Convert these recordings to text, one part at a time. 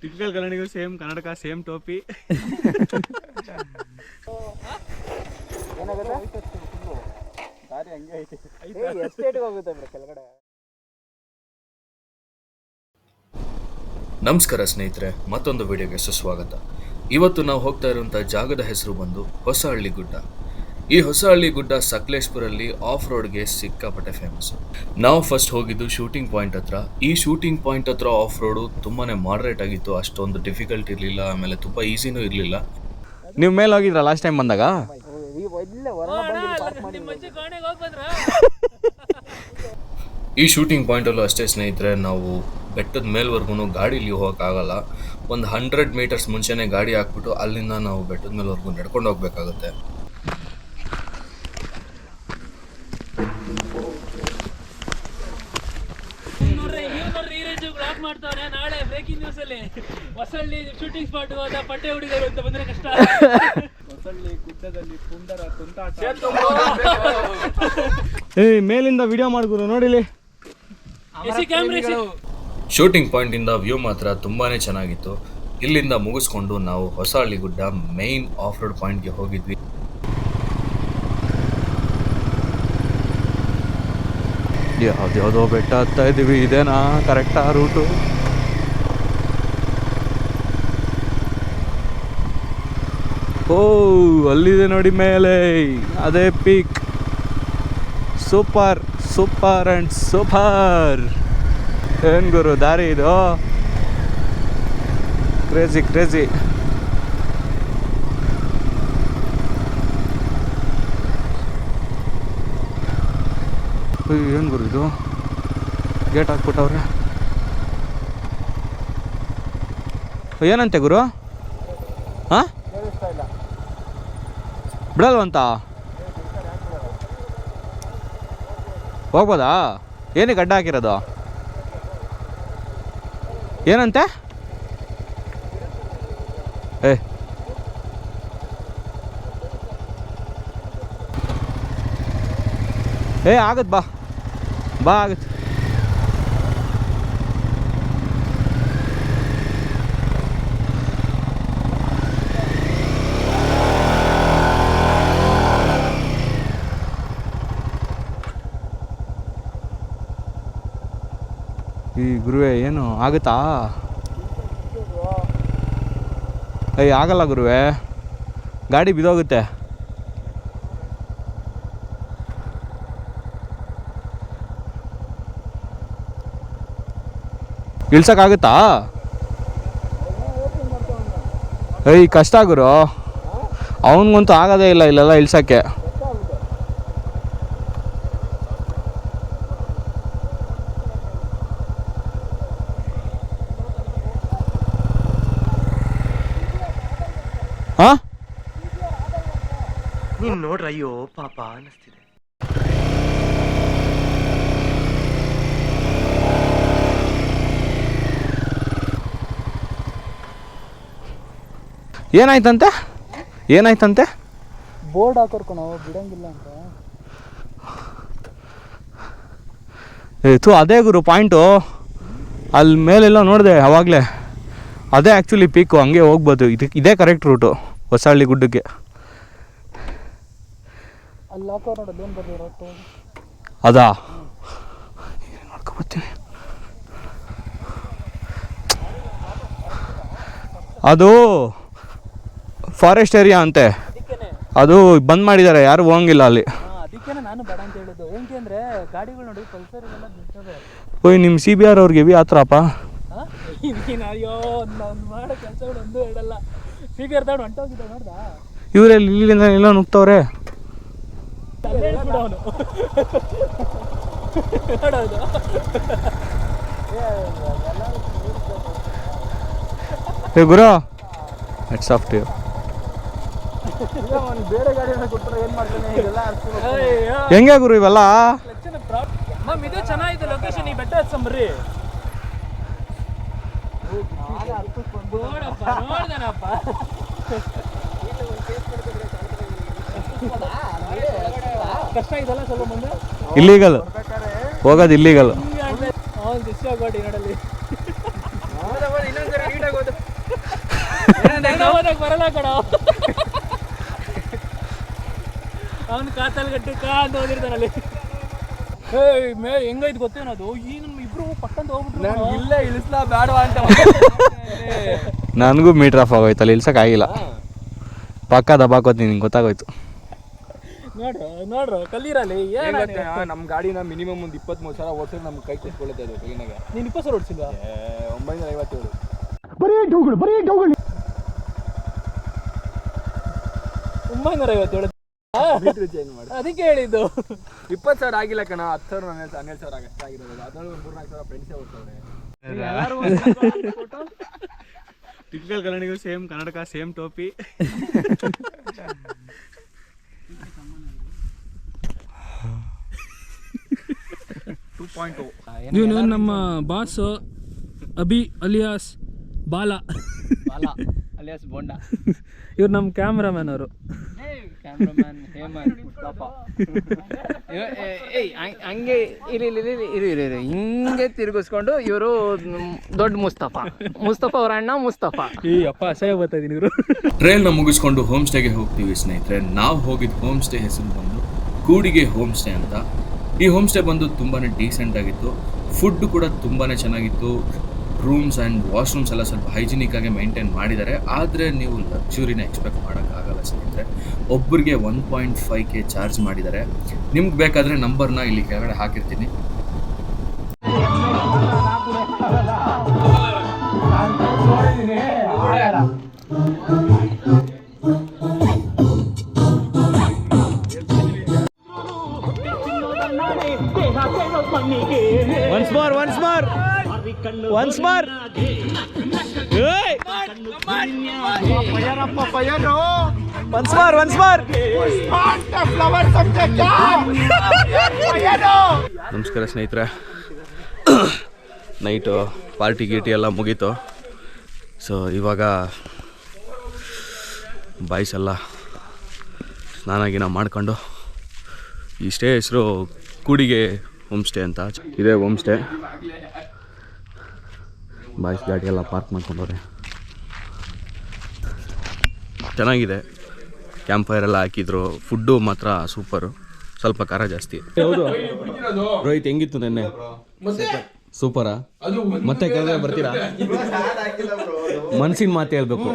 Typical ಕನ್ನಡಿಗರು same ಕನ್ನಡಕ same ಟೋಪಿ. ನಮಸ್ಕಾರ ಸ್ನೇಹಿತರೆ, ಮತ್ತೊಂದು ವಿಡಿಯೋಗೆ ಸುಸ್ವಾಗತ. ಇವತ್ತು ನಾವು ಹೋಗ್ತಾ ಇರುವಂಥ ಜಾಗದ ಹೆಸರು ಬಂದು ಹೊಸಹಳ್ಳಿ ಗುಡ್ಡ. ಈ ಹೊಸಹಳ್ಳಿ ಗುಡ್ಡ ಸಕಲೇಶ್ಪುರಲ್ಲಿ ಆಫ್ ರೋಡ್ಗೆ ಸಿಕ್ಕಾಪಟ್ಟೆ ಫೇಮಸ್. ನಾವು ಫಸ್ಟ್ ಹೋಗಿದ್ದು ಶೂಟಿಂಗ್ ಪಾಯಿಂಟ್ ಹತ್ರ. ಈ ಶೂಟಿಂಗ್ ಪಾಯಿಂಟ್ ಹತ್ರ ಆಫ್ ರೋಡು ತುಂಬಾನೇ ಮಾಡರೇಟ್ ಆಗಿತ್ತು, ಅಷ್ಟೊಂದು ಡಿಫಿಕಲ್ಟ್ ಇರಲಿಲ್ಲ, ಆಮೇಲೆ ತುಂಬ ಈಸಿನೂ ಇರಲಿಲ್ಲ. ನೀವು ಮೇಲೆ ಹೋಗಿದ್ರಾ ಲಾಸ್ಟ್ ಟೈಮ್ ಬಂದಾಗ? ಈ ಶೂಟಿಂಗ್ ಪಾಯಿಂಟಲ್ಲೂ ಅಷ್ಟೇ ಸ್ನೇಹಿತರೆ, ನಾವು ಬೆಟ್ಟದ ಮೇಲ್ವರೆಗೂ ಗಾಡೀಲಿ ಹೋಗೋಕ್ಕಾಗಲ್ಲ. ಒಂದು 100 ಮೀಟರ್ಸ್ ಮುಂಚೆನೇ ಗಾಡಿ ಹಾಕ್ಬಿಟ್ಟು ಅಲ್ಲಿಂದ ನಾವು ಬೆಟ್ಟದ ಮೇಲ್ವರೆಗೂ ನಡ್ಕೊಂಡು ಹೋಗ್ಬೇಕಾಗುತ್ತೆ. ನಾಳೆ ಬ್ರೇಕಿಂಗ್ ನ್ಯೂಸ್ ಅಲ್ಲಿ ಹೊಸಳ್ಳಿ ಶೂಟಿಂಗ್ ಸ್ಪಾಟ್ ಹೋದ ಪಟ್ಟೆ ಹುಡುಗರು ಅಂತ ಬಂದ್ರೆ ಕಷ್ಟ. ಹೊಸಳ್ಳಿ ಗುಡ್ಡದಲ್ಲಿ ಪುಂಡರ ತುಂಟಾಟ. ಮೇಲಿಂದ ವಿಡಿಯೋ ಮಾಡ್ಬೋದು ನೋಡಿಲಿ. ಶೂಟಿಂಗ್ ಪಾಯಿಂಟಿಂದ ವ್ಯೂ ಮಾತ್ರ ತುಂಬಾನೇ ಚೆನ್ನಾಗಿತ್ತು. ಇಲ್ಲಿಂದ ಮುಗಿಸ್ಕೊಂಡು ನಾವು ಹೊಸಹಳ್ಳಿ ಗುಡ್ಡ ಮೈನ್ ಆಫ್ ರೋಡ್ ಪಾಯಿಂಟ್ಗೆ ಹೋಗಿದ್ವಿ. ಯಾವುದೋ ಬೆಟ್ಟ ಹತ್ತಾ ಇದ್ದೀವಿ, ಇದೇನಾ ಕರೆಕ್ಟಾ ರೂಟು? ಓ ಅಲ್ಲಿದೆ ನೋಡಿ ಮೇಲೆ, ಅದೇ peak. Super super and super. ಏನು ಗುರು ದಾರಿ ಇದು, ಕ್ರೇಜಿ ಕ್ರೇಜಿ. ಏನು ಗುರು ಇದು, ಗೇಟ್ ಹಾಕ್ಬಿಟ್ಟವ್ರೆ. ಏನಂತೆ ಗುರು? ಹಾಂ ಬಿಡಲ್ವಂತ? ಹೋಗ್ಬೋದಾ? ಏನಕ್ಕೆ ಅಡ್ಡ ಹಾಕಿರೋದು? ಏನಂತೆ? ಆಗತ್ತೆ ಬಾ ಬಾ, ಆಗತ್ತೆ. ಈ ಗುರುವೆ ಏನು ಆಗುತ್ತಾ? ಆಗಲ್ಲ ಗುರುವೆ, ಗಾಡಿ ಬಿದ್ದೋಗುತ್ತೆ. ಇಳ್ಸೋಕ್ಕಾಗುತ್ತಾ? ಕಷ್ಟ ಗುರು, ಅವನಿಗಂತೂ ಆಗೋದೇ ಇಲ್ಲ ಇಲ್ಲೆಲ್ಲ ಇಳ್ಸೋಕ್ಕೆ. ಹಾಂ ನೀನು ನೋಡ್ರ, ಅಯ್ಯೋ ಪಾಪ ಅನ್ನಿಸ್ತಿದೆ. ಏನಾಯ್ತಂತೆ? ಏನಾಯ್ತಂತೆ? ಬೋರ್ಡ್ ಹಾಕೋರ್ಕೊ ನಾವು ಬಿಡಂಗಿಲ್ಲ ಅಂತ. ಅದೇ ಗುರು ಪಾಯಿಂಟು, ಅಲ್ಲಿ ಮೇಲೆಲ್ಲ ನೋಡಿದೆ ಅವಾಗಲೇ. ಅದೇ ಆ್ಯಕ್ಚುಲಿ ಪೀಕು, ಹಂಗೆ ಹೋಗ್ಬೋದು. ಇದೇ ಕರೆಕ್ಟ್ ರೂಟು ಹೊಸಹಳ್ಳಿ ಗುಡ್ಡಕ್ಕೆ. ಅಲ್ಲಿ ಹಾಕೋ ನೋಡೋದು ಏನು ಬರ್ದಿರೋ ಅದಾ? ನೋಡ್ಕೊಬತ್ತೀನಿ. ಅದು ಫಾರೆಸ್ಟ್ ಏರಿಯಾ ಅಂತೆ, ಅದು ಬಂದ್ ಮಾಡಿದ್ದಾರೆ, ಯಾರು ಹೋಗಂಗಿಲ್ಲ ಅಲ್ಲಿ. ಅದಕ್ಕೆ ನಾನು ಬೇಡ ಅಂತ ಹೇಳಿದ್ದು. ಏನಕ್ಕೆ ಅಂದರೆ ಗಾಡಿಗಳು ನೋಡಿ ಪಲ್ಸರಿಗೆಲ್ಲ ನಿಲ್ತವೆ. ನಿಮ್ಮ CBR ಅವ್ರಿಗೆ ಹೆವಿ ಆತ್ರಪ್ಪ. ಅಯ್ಯೋ ನಾನು ಮಾಡೋ ಕೆಲಸಗಳು ಒಂದೂ ಹೇಳಲ್ಲ. CBR ತಗೊಂಡು ಹೊಂಟೋಗಿದ್ದೆ ನೋಡ್ದಾ? ಇವರೆಲ್ಲಿ ಇಲ್ಲಿಂದ ಎಲ್ಲ ನುಗ್ತವ್ರೆ. ಗುರು ಇಟ್ಸ್ ಆಫ್ ಟು ಯು. ಬೇರೆ ಗಾಡಿನ ಕೊಟ್ಟರೆ ಏನು ಮಾಡ್ತಾನೆ? ಹೆಂಗೆ ಗುರು ಇವೆಲ್ಲ? ಇದು ಚೆನ್ನಾಗಿದೆ ಲೊಕೇಶನ್, ಈ ಬೆಟ್ಟ ಹತ್ಸಂಬರ್ರಿ. ಕಷ್ಟ ಇದೆಲ್ಲ ಸ್ವಲ್ಪ ಮುಂದೆ. ಇಲ್ಲೀಗಲ್ ಹೋಗೋದು, ಇಲ್ಲೀಗಲ್. ಒಂದು ಇಷ್ಟ ಗಾಡಿ ನೋಡಲ್ಲಿ ಬರಲ್ಲ ಕಣ ಅವನು ಕಾತಲ್ ಗಟ್ಟಿ ಕಾ ಅಂತ ಹೋಗಿರ್ತಾನಲ್ಲಿ. ಹೆಂಗೈದು ಗೊತ್ತೇನದು ಈ ನಮ್ಮ ಇಬ್ರು ಪಟ್ಟಂತ ಹೋಗ್ಬಿಟ್ರು. ಇಲ್ಲೇ ಇಳಿಸ್ಲಾ ಬೇಡವಾ ಅಂತ ನನಗೂ ಮೀಟ್ರ್ ಆಫ್ ಆಗೋಯ್ತು, ಅಲ್ಲಿ ಇಳ್ಸೋಕ್ಕಾಗಿಲ್ಲ. ಪಕ್ಕ ದಬಾಕೋತೀನಿ, ನಿಂಗೆ ಗೊತ್ತಾಗೋಯ್ತು. ನೋಡ್ರು ಕಲ್ಲೀರಲ್ಲಿ ನಮ್ಮ ಗಾಡಿನ ಮಿನಿಮಮ್ ಒಂದು 23,000 ಓಡಿಸಿದ್ರೆ ನಮ್ಮ ಕೈ ಕೂತ್ಕೊಳ್ಳುತ್ತೆ ಅದು ಟ್ರೈನಾಗ. ನೀನು 20 ಸಾವಿರ ಓಡಿಸಿಲ್ಲ? 957. ಬರೀ ಡೌಗಳು 957 ಚೇಂಜ್ ಮಾಡಿ ಅದಕ್ಕೆ ಹೇಳಿದ್ದು. 20,000 ಆಗಿಲ್ಲ ಕಣ, 10,000 12,000 ಅಷ್ಟೇ ಆಗಿರೋದು. ಅದ್ರಲ್ಲಿ 3-4,000 ಫ್ರೆಂಡ್ಸೇ ಓಡ್ತವ್ರೆ. ಟಿಪಿಕಲ್ ಕನ್ನಡಿಗರು, ಸೇಮ್ ಕನ್ನಡಕ, ಸೇಮ್ ಟೋಪಿ. ಇವನು ನಮ್ಮ ಬಾಸ್ ಅಭಿ ಅಲಿಯಾಸ್ ಬಾಲ ಅಲಿಯಾಸ್ ಬೋಂಡ. ಇವ್ರು ನಮ್ಮ ಕ್ಯಾಮ್ರಾಮ್ಯಾನ್ ಅವರು. ಕ್ಯಾಮ್ರಾಮನ್ ಹೇಮಂತ್ ಮುಸ್ತಫ. ಹಂಗೆ ಇರು ಹಿಂಗೆ ತಿರುಗಿಸ್ಕೊಂಡು ಇವರು ದೊಡ್ಡ ಮುಸ್ತಫ ಅವ್ರ ಅಣ್ಣ ಮುಸ್ತಫ. ಈ ಅಪ್ಪ ಅಸಹ್ಯ ಬರ್ತಾ ಇದೀನಿ ಇವರು. ಟ್ರೈಲ್ನ ಮುಗಿಸ್ಕೊಂಡು ಹೋಮ್ ಸ್ಟೇಗೆ ಹೋಗ್ತೀವಿ ಸ್ನೇಹಿತರೆ. ನಾವು ಹೋಗಿದ್ದ ಹೋಮ್ ಸ್ಟೇ ಹೆಸರು ಬಂದು ಕೂಡಿಗೆ ಹೋಮ್ ಸ್ಟೇ ಅಂತ. ಈ ಹೋಮ್ ಸ್ಟೇ ಬಂದು ತುಂಬಾ ಡೀಸೆಂಟ್ ಆಗಿತ್ತು. ಫುಡ್ ಕೂಡ ತುಂಬಾ ಚೆನ್ನಾಗಿತ್ತು. ರೂಮ್ಸ್ ಆ್ಯಂಡ್ ವಾಶ್ರೂಮ್ಸ್ ಎಲ್ಲ ಸ್ವಲ್ಪ ಹೈಜಿನಿಕ್ಕಾಗಿ ಮೇಂಟೈನ್ ಮಾಡಿದ್ದಾರೆ. ಆದರೆ ನೀವು ಲಕ್ಸುರಿನ ಎಕ್ಸ್ಪೆಕ್ಟ್ ಮಾಡೋಕ್ಕಾಗಲ್ಲ ಸ್ನೇಹಿತರೆ. ಒಬ್ಬರಿಗೆ 1.5K ಚಾರ್ಜ್ ಮಾಡಿದ್ದಾರೆ. ನಿಮ್ಗೆ ಬೇಕಾದರೆ ನಂಬರ್ನ ಇಲ್ಲಿ ಕೆಳಗಡೆ ಹಾಕಿರ್ತೀನಿ. Once more. ನಮಸ್ಕಾರ ಸ್ನೇಹಿತರೆ. ನೈಟು ಪಾರ್ಟಿ ಗೀಟಿ ಎಲ್ಲ ಮುಗೀತು. ಸೊ ಇವಾಗ ಬಾಯ್ಸ್ ಎಲ್ಲ ಸ್ನಾನ ಗಿನ ಮಾಡ್ಕೊಂಡು, ಈ ಸ್ಟೇ ಹೆಸರು ಕೂಡಿಗೆ ಹೋಮ್ ಸ್ಟೇ ಅಂತ. ಇದೇ ಹೋಮ್ ಸ್ಟೇ. ಬಾಯ್ಸ್ ಗಾಡಿ ಎಲ್ಲ ಪಾರ್ಕ್ ಮಾಡ್ಕೊಂಡವ್ರೆ. ಚೆನ್ನಾಗಿದೆ. ಕ್ಯಾಂಪ್ ಫೈರ್ ಎಲ್ಲ ಹಾಕಿದ್ರು. ಫುಡ್ಡು ಮಾತ್ರ ಸೂಪರು, ಸ್ವಲ್ಪ ಖಾರ ಜಾಸ್ತಿ. ಹೌದು ರೋಹಿತ್, ಹೆಂಗಿತ್ತು ನೆನ್ನೆ? ಸೂಪರಾ? ಮತ್ತೆ ಕೆಳಗಡೆ ಬರ್ತೀರಾ? ಮನ್ಸಿನ ಮಾತು ಹೇಳ್ಬೇಕು.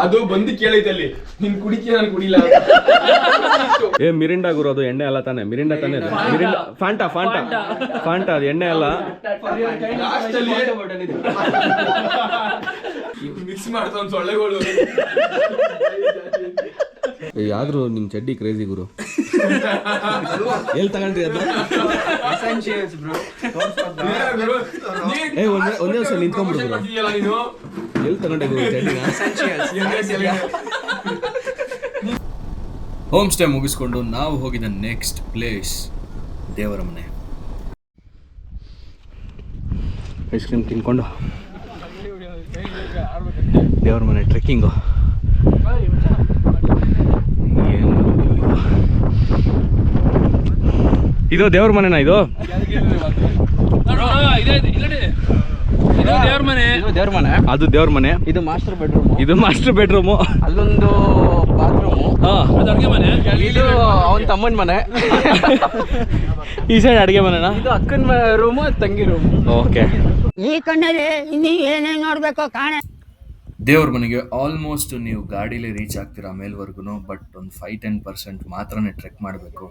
ಅದು ಬಂದು ಕೇಳೈತಲ್ಲಿ, ನಿನ್ ಕುಡಿಕೆ ನಾನು ಕುಡಿಲ್ಲ. ಏ ಮಿರಿಂಡಾ ಗುರು, ಅದು ಎಣ್ಣೆ ಅಲ್ಲ ತಾನೆ? ಮಿರಿಂಡಾ ತಾನೆ? ಮಿರಿಂಡಾ ಫಾಂಟಾ ಅದು ಎಣ್ಣೆ ಅಲ್ಲ. ಮಿಕ್ಸ್ ಮಾಡ್ತಾವ ಸೊಳ್ಳೆಗಳು. ಯಾವ್ದು ನಿಮ್ಮ ಚಡ್ಡಿ ಕ್ರೇಜಿ ಗುರು? ಎಲ್ಲಿ ತಗೊಂಡ್ರಿ ಅದು? ಒಂದೇ ವರ್ಷ ನಿಂತ್ಕೊಂಡ್ಬಿಡು. ಎಲ್ಲಿ ತಗೊಂಡೆ ಗುರು ಚಡ್ಡಿನ? ಹೋಮ್ ಸ್ಟೇ ಮುಗಿಸ್ಕೊಂಡು ನಾವು ಹೋಗಿದ ನೆಕ್ಸ್ಟ್ ಪ್ಲೇಸ್ ದೇವರ ಮನೆ. ಐಸ್ ಕ್ರೀಮ್ ತಿನ್ಕೊಂಡು ದೇವ್ರ ಮನೆ ಟ್ರೆಕ್ಕಿಂಗು. ಇದು ದೇವ್ರ ಮನೆನಾ? ಇದು ದೇವ್ರ ಮನೆ. ಅದು ದೇವ್ರ ಮನೆ. ಇದು ಮಾಸ್ಟರ್ ಬೆಡ್ರೂಮ್. ಇದು ಮಾಸ್ಟರ್ ಬೆಡ್ರೂಮು. ಅಲ್ಲೊಂದು ಬಾತ್ರೂಮು. ಅದು ಅಡುಗೆ ಮನೆ. ಇದು ಅವನ ತಮ್ಮನ ಮನೆ. ಈ ಸೈಡ್ ಅಡುಗೆ ಮನೆನಾ? ಇದು ಅಕ್ಕನ ರೂಮು, ತಂಗಿ ರೂಮ್. ಓಕೆ. ಈ ಕಣ್ಣಲ್ಲಿ ಇನ್ನೂ ಏನೇನು ನೋಡ್ಬೇಕು ಕಾಣೆ. ದೇವ್ರ ಮನೆಗೆ ಆಲ್ಮೋಸ್ಟ್ ನೀವು ಗಾಡೀಲಿ ರೀಚ್ ಆಗ್ತೀರಾ ಮೇಲ್ವರೆಗೂ. ಬಟ್ ಒಂದು 5-10% ಮಾತ್ರನೇ ಟ್ರೆಕ್ ಮಾಡಬೇಕು.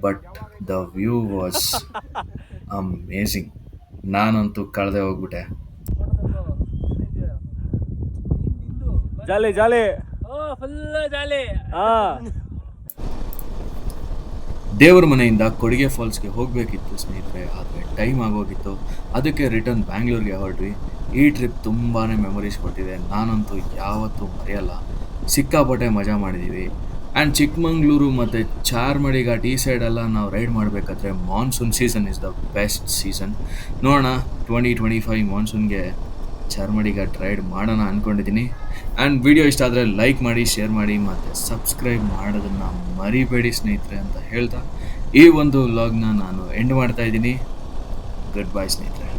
But the view was amazing. ನಾನಂತೂ ಕಳೆದೇ ಹೋಗ್ಬಿಟ್ಟೆ. ಜಾಲಿ ಫುಲ್ ಜಾಲಿ. ದೇವ್ರ ಮನೆಯಿಂದ ಕೊಡಿಗೆ ಫಾಲ್ಸ್ಗೆ ಹೋಗಬೇಕಿತ್ತು ಸ್ನೇಹಿತರೆ, ಆದರೆ ಟೈಮ್ ಆಗೋಗಿತ್ತು. ಅದಕ್ಕೆ ರಿಟರ್ನ್ ಬ್ಯಾಂಗ್ಳೂರ್ಗೆ ಹೊರಟ್ವಿ. ಈ ಟ್ರಿಪ್ ತುಂಬಾ ಮೆಮೊರೀಸ್ ಕೊಟ್ಟಿದೆ. ನಾನಂತೂ ಯಾವತ್ತೂ ಮರೆಯಲ್ಲ. ಸಿಕ್ಕಾಪಟ್ಟೆ ಮಜಾ ಮಾಡಿದ್ದೀವಿ. ಆ್ಯಂಡ್ ಚಿಕ್ಕಮಂಗ್ಳೂರು ಮತ್ತು ಚಾರ್ಮಡಿ ಘಾಟ್ ಈ ಸೈಡೆಲ್ಲ ನಾವು ರೈಡ್ ಮಾಡಬೇಕಾದ್ರೆ monsoon season is the best season. ನೋಡೋಣ 2025 ಮಾನ್ಸೂನ್ಗೆ ಚಾರ್ಮಡಿ ಘಾಟ್ ರೈಡ್ ಮಾಡೋಣ ಅಂದ್ಕೊಂಡಿದ್ದೀನಿ. ಆ್ಯಂಡ್ ವಿಡಿಯೋ ಇಷ್ಟ ಆದರೆ ಲೈಕ್ ಮಾಡಿ, ಶೇರ್ ಮಾಡಿ ಮತ್ತು ಸಬ್ಸ್ಕ್ರೈಬ್ ಮಾಡೋದನ್ನು ಮರಿಬೇಡಿ ಸ್ನೇಹಿತರೆ ಅಂತ ಹೇಳ್ತಾ ಈ ಒಂದು ವ್ಲಾಗ್ನ ನಾನು ಎಂಡ್ ಮಾಡ್ತಾ ಇದ್ದೀನಿ. ಗುಡ್ ಬೈ ಸ್ನೇಹಿತರೆ.